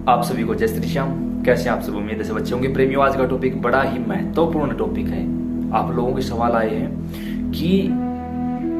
आप सभी को जय श्री श्याम। कैसे हैं आप सब? उम्मीद है सब अच्छे होंगे। प्रेमियों, आज का टॉपिक बड़ा ही महत्वपूर्ण टॉपिक है। आप लोगों के सवाल आए हैं कि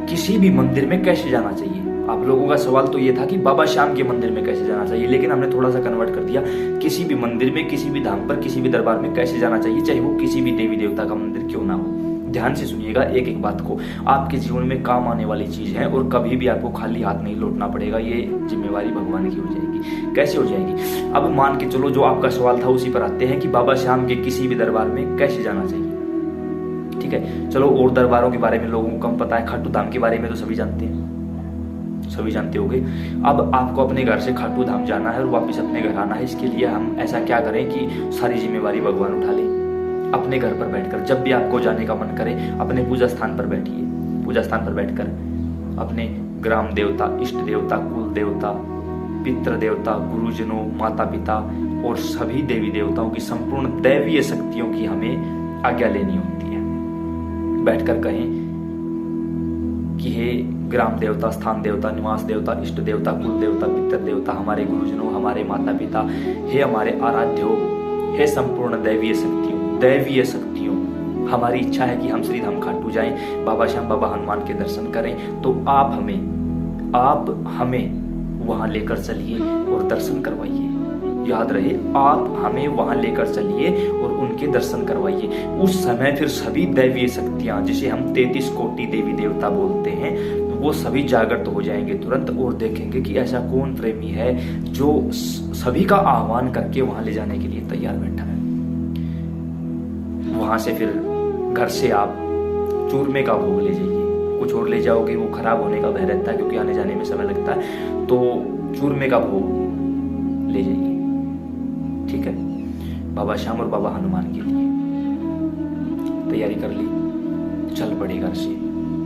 किसी भी मंदिर में कैसे जाना चाहिए। आप लोगों का सवाल तो ये था कि बाबा श्याम के मंदिर में कैसे जाना चाहिए, लेकिन हमने थोड़ा सा कन्वर्ट कर दिया, किसी भी मंदिर में, किसी भी धाम पर, किसी भी दरबार में कैसे जाना चाहिए, चाहे वो किसी भी देवी देवता का मंदिर क्यों ना हो। ध्यान से सुनिएगा एक एक बात को, आपके जीवन में काम आने वाली चीज है और कभी भी आपको खाली हाथ नहीं लौटना पड़ेगा। ये जिम्मेवारी भगवान की हो जाएगी। कैसे हो जाएगी? अब मान के चलो, जो आपका सवाल था उसी पर आते हैं कि बाबा श्याम के किसी भी दरबार में कैसे जाना चाहिए। ठीक है, चलो और दरबारों के बारे में लोगों को कम पता है। खाटू धाम के बारे में तो सभी जानते हैं, सभी जानते होंगे। अब आपको अपने घर से खाटू धाम जाना है और वापस अपने घर आना है। इसके लिए हम ऐसा क्या करें कि सारी जिम्मेवारी भगवान उठा ले। अपने घर पर बैठकर जब भी आपको जाने का मन करे, अपने पूजा स्थान पर बैठिए। पूजा स्थान पर बैठकर अपने ग्राम देवता, इष्ट देवता, कुल देवता, पितृ देवता, गुरुजनों, माता पिता और सभी देवी देवताओं की संपूर्ण दैवीय शक्तियों की हमें आज्ञा लेनी होती है। बैठकर कहें कि हे ग्राम देवता, स्थान देवता, निवास देवता, इष्ट देवता, कुल देवता, पितृ देवता, हमारे गुरुजनों, हमारे माता पिता, हे हमारे आराध्यो, हे संपूर्ण दैवीय शक्तियों, हमारी इच्छा है कि हम श्री धाम खाटू जाएं, बाबा श्याम, बाबा हनुमान के दर्शन करें। तो आप हमें वहां लेकर चलिए और दर्शन करवाइए। याद रहे, आप हमें वहां लेकर चलिए और उनके दर्शन करवाइए। उस समय फिर सभी दैवीय शक्तियां, जिसे हम 33 कोटि देवी देवता बोलते हैं, वो सभी जागृत हो जाएंगे तुरंत और देखेंगे कि ऐसा कौन प्रेमी है जो सभी का आह्वान करके वहां ले जाने के लिए तैयार बैठा है। वहां से फिर घर से आप चूरमे का भोग ले जाइए। कुछ और ले जाओगे वो खराब होने का भय रहता है, क्योंकि आने जाने में समय लगता है। तो चूरमे का भोग ले जाइए। ठीक है, बाबा श्याम और बाबा हनुमान के लिए तैयारी कर ली, चल पड़े घर से।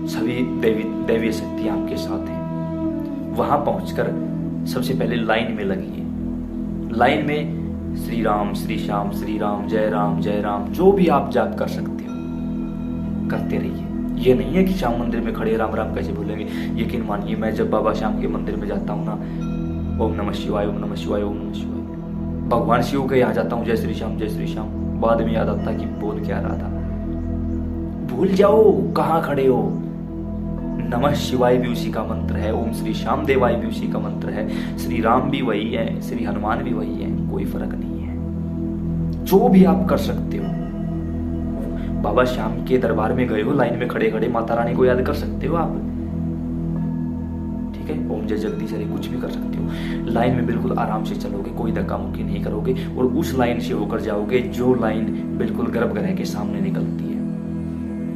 सभी दैवीय शक्तियां आपके साथ हैं। वहां पहुंचकर सबसे पहले लाइन में लगिए। लाइन में श्री राम, श्री श्याम, श्री राम, जय राम, जय राम, जो भी आप जाप कर सकते हो करते रहिए। ये नहीं है कि श्याम मंदिर में खड़े राम राम कैसे भूलेंगे। यकीन मानिए, मैं जब बाबा श्याम के मंदिर में जाता हूँ ना, ओम नमः शिवाय, ओम नमः शिवाय, ओम नमः शिवाय, भगवान शिव के यहाँ जाता हूँ, जय श्री श्याम, जय श्री श्याम। बाद में याद आता कि बोल क्या रहा था। भूल जाओ कहाँ खड़े हो। नमः शिवाय भी उसी का मंत्र है, ओम श्री श्याम देवाय भी उसी का मंत्र है, श्री राम भी वही है, श्री हनुमान भी वही है, कोई फर्क नहीं है। जो भी आप कर सकते हो, बाबा श्याम के दरबार में गए हो, लाइन में खड़े खड़े माता रानी को याद कर सकते हो आप। ठीक है, ओम जय जगदीश हरे, कुछ भी कर सकते हो। लाइन में बिल्कुल आराम से चलोगे, कोई धक्का मुक्की नहीं करोगे और उस लाइन से होकर जाओगे जो लाइन बिल्कुल गर्भगृह के सामने निकलती है।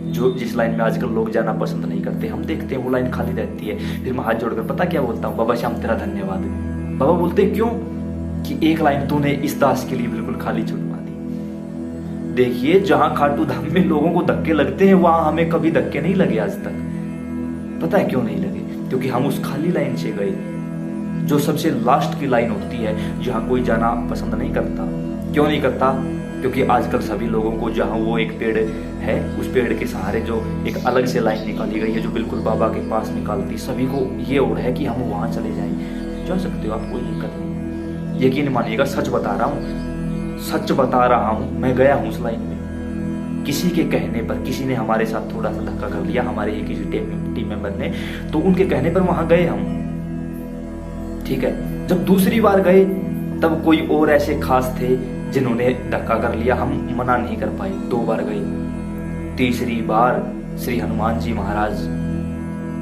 जो जिस लाइन में आजकल लोग जाना पसंद नहीं करते, हम देखते हैं वो लाइन खाली रहती है। फिर मैं हाथ जोड़कर पता क्या बोलता हूँ, बाबा श्याम तेरा धन्यवाद। बाबा बोलते क्यों? कि एक लाइन तूने इस दास के लिए बिल्कुल खाली छुड़वा दी। देखिए, जहां खाटू धाम में लोगों को धक्के लगते हैं, वहां हमें कभी धक्के नहीं लगे आज तक। पता है क्यों नहीं लगे? क्योंकि हम उस खाली लाइन से गए, जो सबसे लास्ट की लाइन होती है, जहां कोई जाना पसंद नहीं करता। क्यों नहीं करता? क्योंकि आजकल सभी लोगों को, जहां वो एक पेड़ है, उस पेड़ के सहारे जो एक अलग से लाइन निकाली गई है, जो बिल्कुल बाबा के पास निकालती, सभी को ये ओढ़ है कि हम वहां चले जाएं। जा सकते हो आप, कोई दिक्कत नहीं। यकीन मानिएगा, सच बता रहा हूं, मैं गया हूं उस लाइन में। किसी के कहने पर, किसी ने हमारे साथ थोड़ा सा धक्का कर लिया, हमारे ही किसी टीम मेंबर ने, तो उनके कहने पर वहां गए हम। ठीक है, जब दूसरी बार गए तब कोई और ऐसे खास थे जिन्होंने धक्का कर लिया, हम मना नहीं कर पाए। 2 बार गए। तीसरी बार श्री हनुमान जी महाराज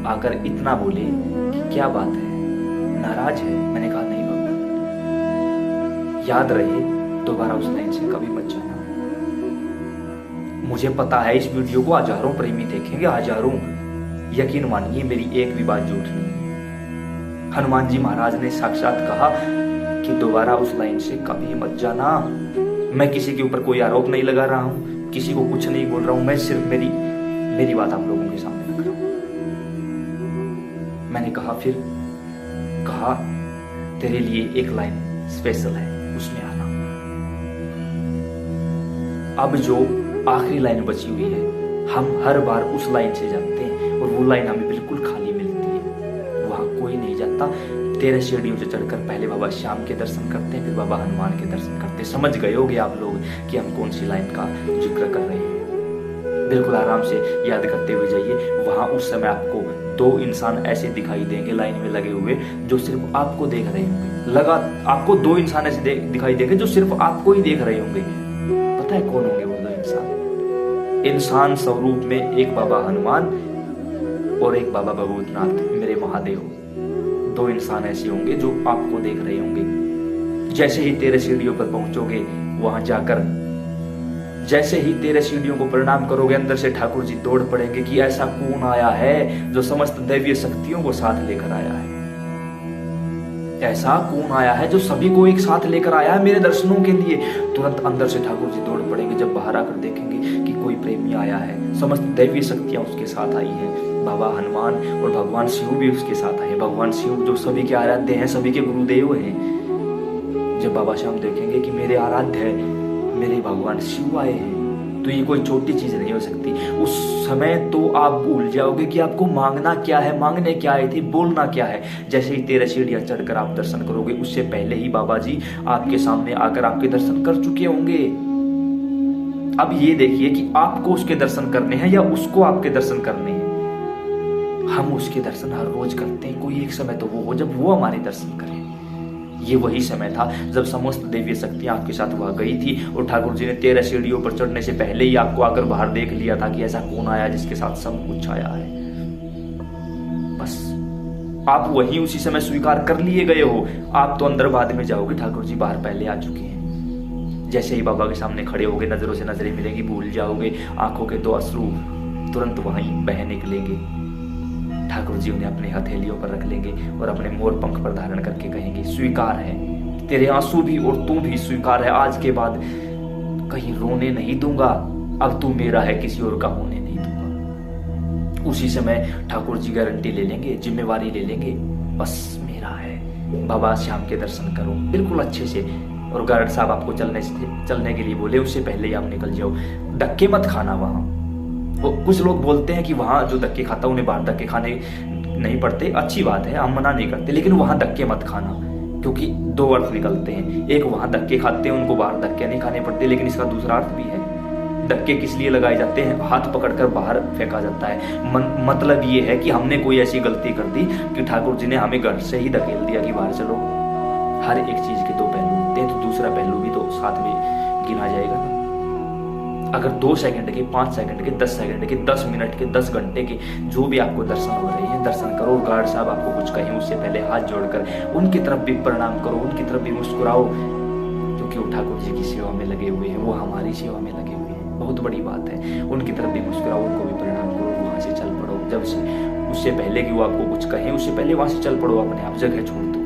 आकर इतना बोले कि क्या बात है, नाराज है? मैंने कहा नहीं भगवान, याद रहे दोबारा उस लाइन से कभी मत जाना। मुझे पता है इस वीडियो को हजारों प्रेमी देखेंगे, हजारों। यकीन मानिए, मेरी एक भी बात झूठ नहीं। हनुमान जी महाराज ने साक्षात कहा कि दोबारा उस लाइन से कभी मत जाना। मैं किसी के ऊपर कोई आरोप नहीं लगा रहा हूं, किसी को कुछ नहीं बोल रहा हूं, मैं सिर्फ मेरी बात आप लोगों के सामने रख रहा हूं। मैंने कहा, फिर कहा तेरे लिए एक लाइन स्पेशल है, उसमें आना। अब जो आखिरी लाइन बची हुई है, हम हर बार उस लाइन से जाते हैं और वो लाइन हमें बिल्कुल खाली मिलती है, वहां कोई नहीं जाता। 13 सीढ़ियों से चढ़कर पहले बाबा श्याम के दर्शन करते हैं, फिर बाबा हनुमान के दर्शन करते हैं। समझ गए होगे आप लोग कि हम कौन सी लाइन का जिक्र कर रहे हैं। बिल्कुल आराम से याद करते हुए जाइए। वहां उस समय आपको 2 इंसान ऐसे दिखाई देंगे लाइन में लगे हुए, जो सिर्फ आपको देख रहे होंगे। लगा आपको 2 इंसान ऐसे दिखाई देंगे जो सिर्फ आपको ही देख रहे होंगे। पता है कौन होंगे वो 2 इंसान? इंसान स्वरूप में एक बाबा हनुमान और एक बाबा भूतनाथ मेरे महादेव। 2 इंसान ऐसे होंगे जो आपको देख रहे होंगे। जैसे ही 13 सीढ़ियों पर पहुंचोगे, वहां जाकर जैसे ही 13 सीढ़ियों को प्रणाम करोगे, अंदर से ठाकुर जी दौड़ पड़ेंगे कि ऐसा कौन आया है जो समस्त दैवीय शक्तियों को साथ लेकर आया है। ऐसा कौन आया है जो सभी को एक साथ लेकर आया है मेरे दर्शनों के लिए। तुरंत अंदर से ठाकुर जी दौड़ पड़ेंगे। जब बाहर आकर देखेंगे कि कोई प्रेमी आया है, समस्त दैवीय शक्तियां उसके साथ आई हैं। बाबा हनुमान और भगवान शिव भी उसके साथ आए। भगवान शिव जो सभी के आराध्य हैं, सभी के गुरुदेव हैं। जब बाबा श्याम देखेंगे कि मेरे आराध्य है, मेरे भगवान शिव आए हैं, तो ये कोई छोटी चीज नहीं हो सकती। उस समय तो आप भूल जाओगे कि आपको मांगना क्या है, मांगने क्या आई थी, बोलना क्या है। जैसे ही 13 सीढ़ियां चढ़कर आप दर्शन करोगे, उससे पहले ही बाबा जी आपके सामने आकर आपके दर्शन कर चुके होंगे। अब ये देखिए कि आपको उसके दर्शन करने हैं या उसको आपके दर्शन करने हैं। हम उसके दर्शन हर रोज करते हैं। कोई एक समय तो वो हो जब वो हमारे दर्शन करें। ये वही समय था जब समस्त दैवीय शक्तियां आपके साथ वहां गई थी और ठाकुर जी ने 13 सीढ़ियों पर चढ़ने से पहले ही आपको आकर बाहर देख लिया था कि ऐसा कौन आया जिसके साथ सब कुछ आया है। बस आप वही उसी समय स्वीकार कर लिए गए हो। आप तो अंदर बाद में जाओगे, ठाकुर जी बाहर पहले आ चुके हैं। जैसे ही बाबा के सामने खड़े होगे, नजरों से नजरें मिलेंगी, भूल जाओगे। आंखों के 2 अश्रु तुरंत वहीं बह निकलेंगे। ठाकुर जी उन्हें अपनी हथेलियों पर रख लेंगे और अपने मोर पंख पर धारण करके कहेंगे, स्वीकार है, तेरे आंसू भी और तू भी स्वीकार है। आज के बाद कहीं रोने नहीं दूंगा। अब तू मेरा है, किसी और का होने नहीं दूंगा। उसी समय ठाकुर जी गारंटी ले लेंगे, जिम्मेवारी ले लेंगे, बस मेरा है। बाबा श्याम के दर्शन करो बिल्कुल अच्छे से। और गार्ड साहब आपको चलने के लिए बोले, उससे पहले ही आप निकल जाओ। धक्के मत खाना वहां। कुछ लोग बोलते हैं कि वहां जो धक्के खाता उन्हें बाहर धक्के खाने नहीं पड़ते। अच्छी बात है, हम मना नहीं करते, लेकिन वहां धक्के मत खाना, क्योंकि 2 अर्थ निकलते हैं। एक, वहां धक्के खाते हैं, उनको बाहर धक्के नहीं खाने पड़ते, लेकिन इसका दूसरा अर्थ भी है। धक्के किस लिए लगाए जाते हैं? हाथ पकड़कर बाहर फेंका जाता है। मतलब ये है कि हमने कोई ऐसी गलती कर दी कि ठाकुर जी ने हमें घर से ही धकेल दिया कि बाहर चलो। हर एक चीज के 2 पहलू होते हैं, तो दूसरा पहलू भी तो साथ में गिना जाएगा ना। अगर 2 सेकंड के, 5 सेकंड के, 10 सेकंड के, 10 मिनट के, 10 घंटे के जो भी आपको दर्शन हो रहे हैं, दर्शन करो। गार्ड साहब आपको कुछ कहें उससे पहले हाथ जोड़कर उनकी तरफ भी प्रणाम करो, उनकी तरफ भी मुस्कुराओ, क्योंकि वो ठाकुर जी की सेवा में लगे हुए हैं, वो हमारी सेवा में लगे हुए हैं। बहुत बड़ी बात है। उनकी तरफ भी मुस्कुराओ, उनको भी प्रणाम करो, वहां से चल पड़ो। जब से उससे पहले कि वो आपको कुछ कहें, उससे पहले वहां से चल पड़ो, अपने आप जगह छोड़ दो।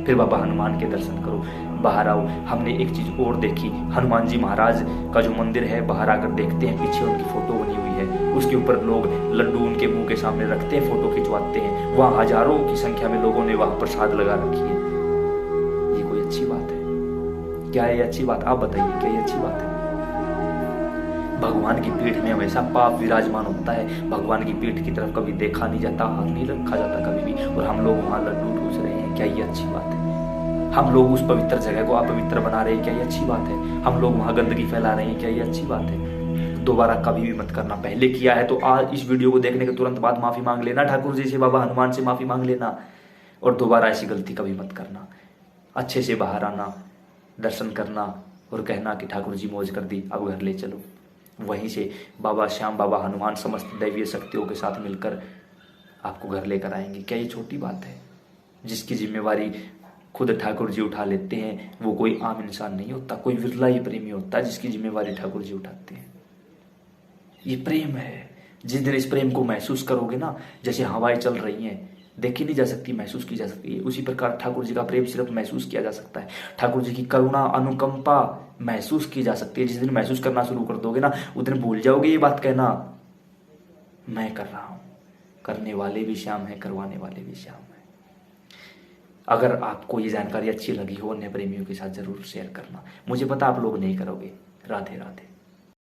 फिर बाबा हनुमान के दर्शन करो, बाहर आओ। हमने एक चीज और देखी, हनुमान जी महाराज का जो मंदिर है, बाहर आकर देखते हैं, पीछे उनकी फोटो बनी हुई है। उसके ऊपर लोग लड्डू उनके मुंह के सामने रखते हैं, फोटो खिंचवाते हैं। वहां हजारों की संख्या में लोगों ने वहां प्रसाद लगा रखी है। ये कोई अच्छी बात है क्या? ये अच्छी बात? आप बताइए, क्या ये अच्छी बात है? भगवान की पीठ में हमेशा पाप विराजमान होता है। भगवान की पीठ की तरफ कभी देखा नहीं जाता, हाथ नहीं रखा जाता कभी भी, और हम लोग वहां लड्डू ठूस रहे हैं। क्या ये अच्छी बात है? हम लोग उस पवित्र जगह को अपवित्र बना रहे हैं। क्या ये अच्छी बात है? हम लोग वहां गंदगी फैला रहे हैं। क्या ये अच्छी बात है? दोबारा कभी भी मत करना। पहले किया है तो आज इस वीडियो को देखने के तुरंत बाद माफी मांग लेना, ठाकुर जी से, बाबा हनुमान से माफी मांग लेना, और दोबारा ऐसी गलती कभी मत करना। अच्छे से बाहर आना, दर्शन करना और कहना कि ठाकुर जी मौज कर दी, अब घर ले चलो। वहीं से बाबा श्याम, बाबा हनुमान समस्त दैवीय शक्तियों के साथ मिलकर आपको घर लेकर आएंगे। क्या ये छोटी बात है? जिसकी जिम्मेवारी खुद ठाकुर जी उठा लेते हैं, वो कोई आम इंसान नहीं होता, कोई विरला ही प्रेमी होता है जिसकी जिम्मेवारी ठाकुर जी उठाते हैं। ये प्रेम है। जिस दिन इस प्रेम को महसूस करोगे ना, जैसे हवाएं चल रही हैं, देखी नहीं जा सकती, महसूस की जा सकती है, उसी प्रकार ठाकुर जी का प्रेम सिर्फ महसूस किया जा सकता है। ठाकुर जी की करुणा, अनुकंपा महसूस की जा सकती है। जिस दिन महसूस करना शुरू कर दोगे ना, उस दिन भूल जाओगे ये बात कहना, मैं कर रहा हूं। करने वाले भी श्याम है, करवाने वाले भी श्याम है। अगर आपको ये जानकारी अच्छी लगी हो, अन्य प्रेमियों के साथ जरूर शेयर करना। मुझे पता आप लोग नहीं करोगे। राधे राधे।